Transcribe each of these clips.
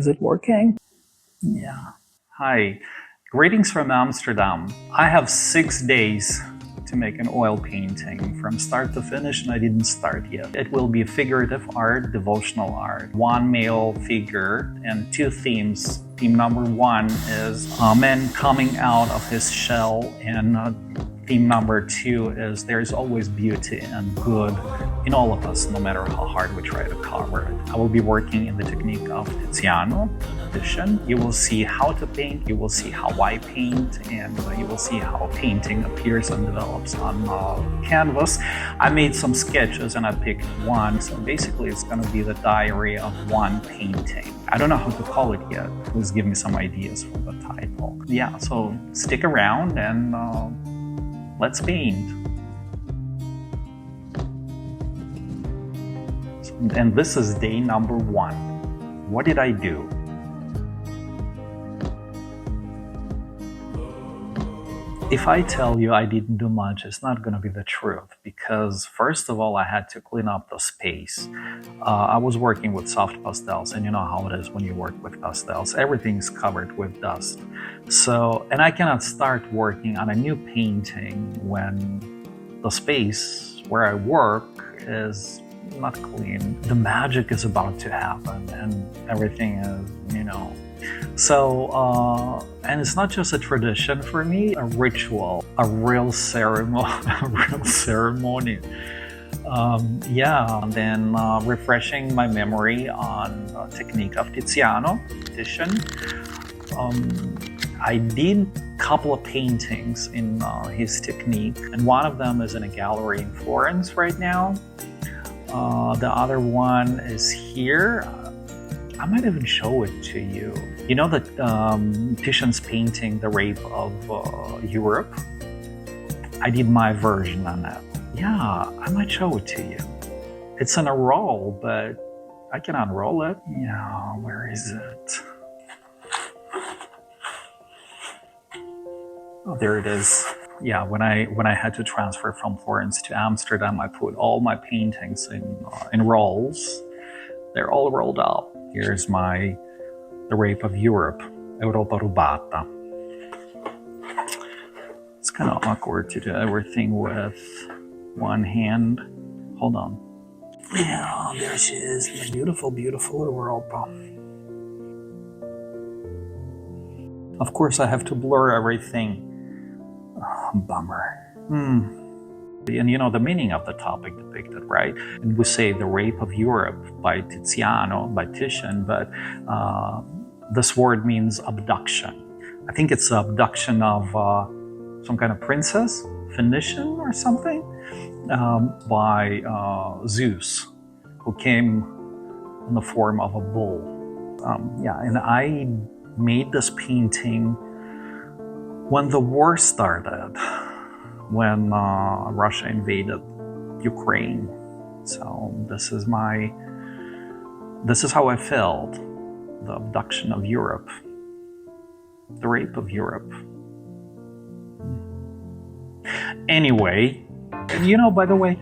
Is it working? Yeah. Hi. Greetings from Amsterdam. I have 6 days to make an oil painting from start to finish, and I didn't start yet. It will be figurative art, devotional art, one male figure and 2 themes. Theme number 1 is a man coming out of his shell, and theme number 2 is there's always beauty and good in all of us, no matter how hard we try to cover it. I will be working in the technique of Tiziano, Titian. You will see how to paint, you will see how I paint, and you will see how painting appears and develops on canvas. I made some sketches and I picked one, so basically it's going to be the diary of one painting. I don't know how to call it yet. Please give me some ideas for the title. Yeah, so stick around and let's paint. And this is day number 1. What did I do? If I tell you I didn't do much, it's not going to be the truth, because first of all, I had to clean up the space. I was working with soft pastels, and you know how it is when you work with pastels. Everything's covered with dust. And I cannot start working on a new painting when the space where I work is not clean. The magic is about to happen and everything is, and it's not just a tradition for me, a ritual, a real ceremony, and then refreshing my memory on the technique of Tiziano, Titian. I did a couple of paintings in his technique, and one of them is in a gallery in Florence right now. The other one is here. I might even show it to you. You know that Titian's painting, The Rape of Europe? I did my version on that. Yeah, I might show it to you. It's in a roll, but I can unroll it. Yeah, where is it? Oh, there it is. Yeah, when I had to transfer from Florence to Amsterdam, I put all my paintings in rolls. They're all rolled up. Here's The Rape of Europe, Europa Rubata. It's kind of awkward to do everything with one hand. Hold on. Yeah, there she is, the beautiful, beautiful Europa. Of course, I have to blur everything. Oh, bummer. And the meaning of the topic depicted, right? And we say The Rape of Europe by Tiziano, by Titian, but this word means abduction. I think it's the abduction of some kind of princess, Phoenician or something, by Zeus, who came in the form of a bull. And I made this painting when the war started, when Russia invaded Ukraine. So this is how I felt, the abduction of Europe, the rape of Europe. Anyway, by the way,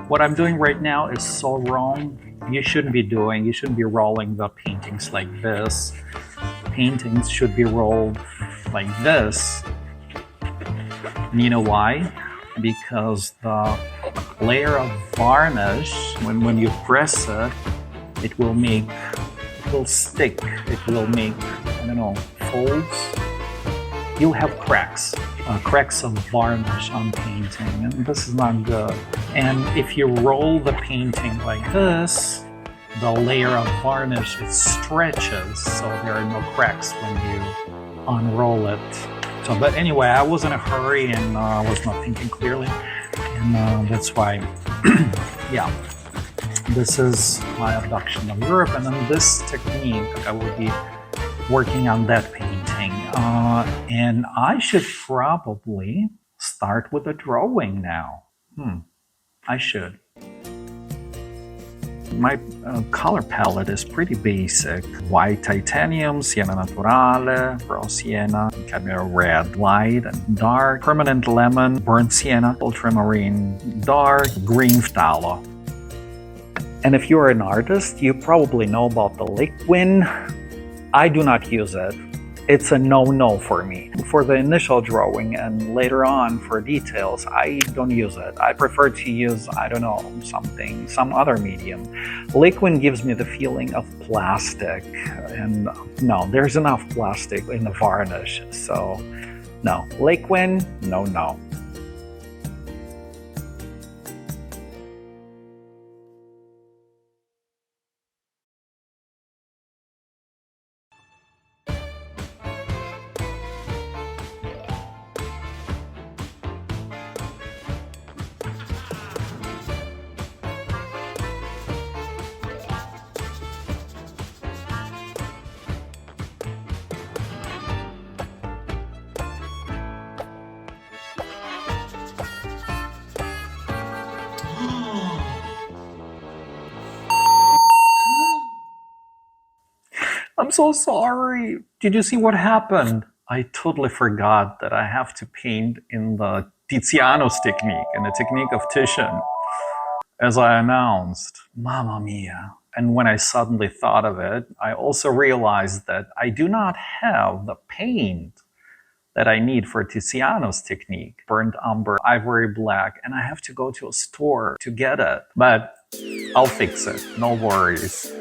what I'm doing right now is so wrong. You shouldn't be rolling the paintings like this. Paintings should be rolled like this. And you know why? Because the layer of varnish, when you press it, it will stick. It will make, folds. You'll have cracks of varnish on painting, and this is not good. And if you roll the painting like this, the layer of varnish, it stretches, so there are no cracks when you unroll it. But anyway, I was in a hurry and I was not thinking clearly, and that's why, yeah, this is my abduction of Europe. And then this technique, I will be working on that painting, and I should probably start with a drawing now. I should. My color palette is pretty basic. White titanium, sienna naturale, raw sienna, cadmium red, light and dark, permanent lemon, burnt sienna, ultramarine dark, green phthalo. And if you're an artist, you probably know about the liquin I do not use it. It's a no-no for me. For the initial drawing and later on for details, I don't use it. I prefer to use, I don't know, some other medium. Liquid gives me the feeling of plastic, and no, there's enough plastic in the varnish, so no. Liquid, no. I'm so sorry. Did you see what happened? I totally forgot that I have to paint in the Tiziano's technique, in the technique of Titian, as I announced. Mamma mia. And when I suddenly thought of it, I also realized that I do not have the paint that I need for Tiziano's technique. Burnt umber, ivory black, and I have to go to a store to get it. But I'll fix it, no worries.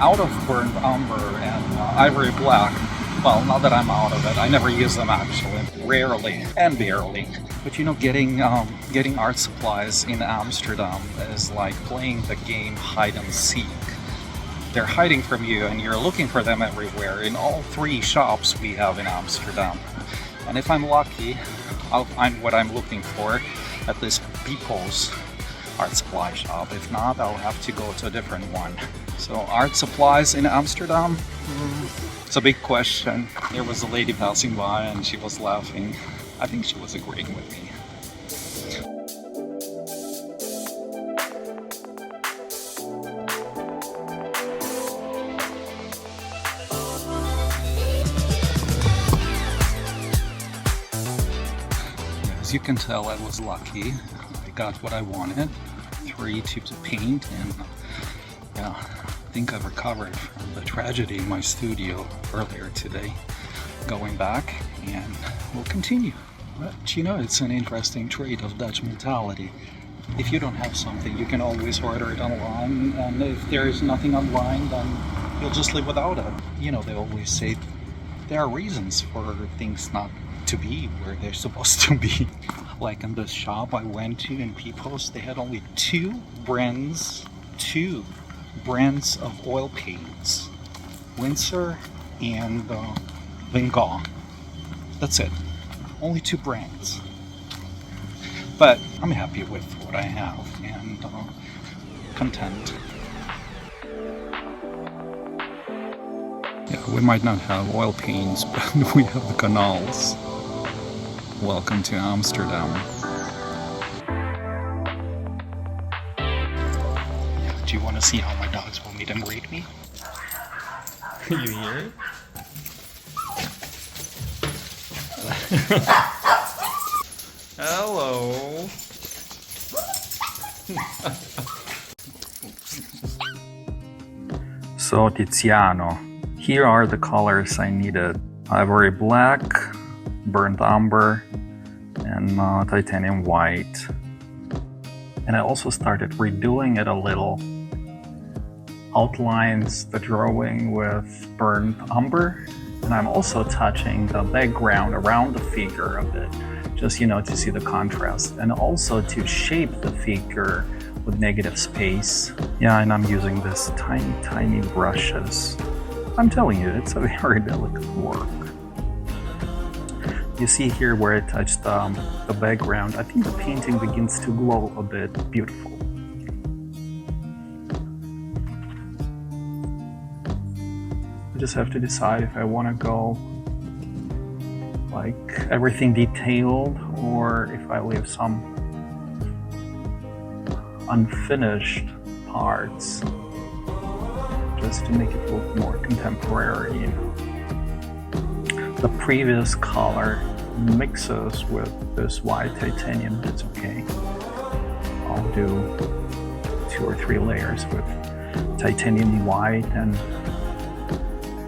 I'm out of burnt umber and ivory black. Well, not that I'm out of it. I never use them actually. Rarely and barely. But you know, getting art supplies in Amsterdam is like playing the game hide and seek. They're hiding from you and you're looking for them everywhere in all 3 shops we have in Amsterdam. And if I'm lucky, I'll find what I'm looking for at this People's art supply shop. If not, I'll have to go to a different one. So art supplies in Amsterdam? It's a big question. There was a lady passing by and she was laughing. I think she was agreeing with me. As you can tell, I was lucky. I got what I wanted. 3 tubes of paint, and yeah, I think I've recovered from the tragedy in my studio earlier today. Going back, and we'll continue. But you know, it's an interesting trait of Dutch mentality. If you don't have something, you can always order it online, and if there is nothing online, then you'll just live without it. You know, they always say there are reasons for things not to be where they're supposed to be. Like in this shop I went to in People's, they had only 2 brands of oil paints. Windsor and Van Gogh. That's it. Only 2 brands. But I'm happy with what I have and content. Yeah, we might not have oil paints, but we have the canals. Welcome to Amsterdam. Do you want to see how my dogs will meet and greet me? You hear it? Hello. So Tiziano. Here are the colors I needed. Ivory black, burnt umber, and titanium white. And I also started redoing it a little. Outlines the drawing with burnt umber, and I'm also touching the background around the figure a bit, just, you know, to see the contrast, and also to shape the figure with negative space. Yeah, and I'm using this tiny brushes. I'm telling you, it's a very delicate work. You see here where I touched the background. I think the painting begins to glow a bit. Beautiful. I just have to decide if I want to go like everything detailed or if I leave some unfinished parts. just to make it look more contemporary. The previous color mixes with this white titanium. That's okay. I'll do 2 or 3 layers with titanium white, and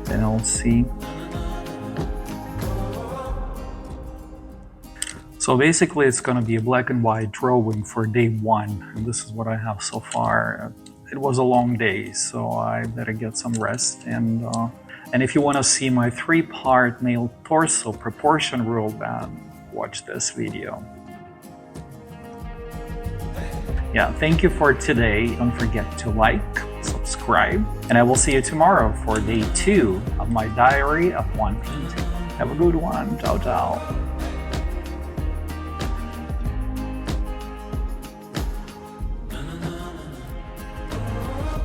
then I'll see. So basically it's going to be a black and white drawing for day 1, and this is what I have so far. It was a long day, so I better get some rest, and if you want to see my 3-part male torso proportion rule, then watch this video. Yeah, thank you for today. Don't forget to like, subscribe, and I will see you tomorrow for day 2 of my diary of one painting. Have a good one. Ciao, ciao.